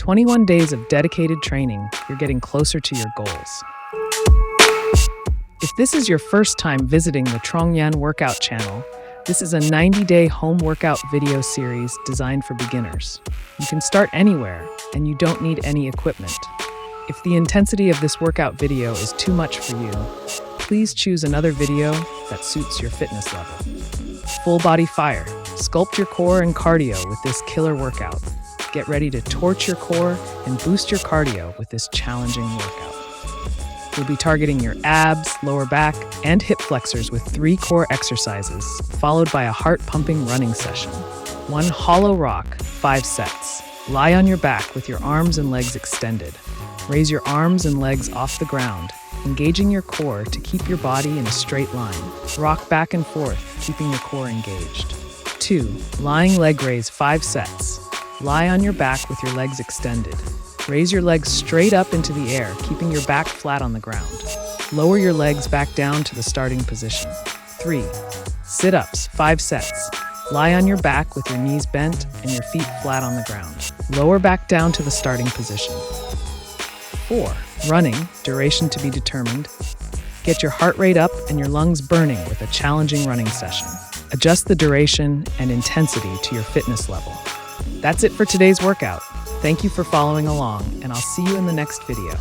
21 days of dedicated training, you're getting closer to your goals. If this is your first time visiting the Trongyan Workout channel, this is a 90-day home workout video series designed for beginners. You can start anywhere, and you don't need any equipment. If the intensity of this workout video is too much for you, please choose another video that suits your fitness level. Full body fire. Sculpt your core and cardio with this killer workout. Get ready to torch your core and boost your cardio with this challenging workout. We'll be targeting your abs, lower back, and hip flexors with 3 core exercises, followed by a heart-pumping running session. 1 hollow rock, 5 sets. Lie on your back with your arms and legs extended. Raise your arms and legs off the ground, engaging your core to keep your body in a straight line. Rock back and forth, keeping your core engaged. 2. Lying leg raise, 5 sets. Lie on your back with your legs extended. Raise your legs straight up into the air, keeping your back flat on the ground. Lower your legs back down to the starting position. 3. Sit-ups, 5 sets. Lie on your back with your knees bent and your feet flat on the ground. Lower back down to the starting position. 4. Running, duration to be determined. Get your heart rate up and your lungs burning with a challenging running session. Adjust the duration and intensity to your fitness level. That's it for today's workout. Thank you for following along, and I'll see you in the next video.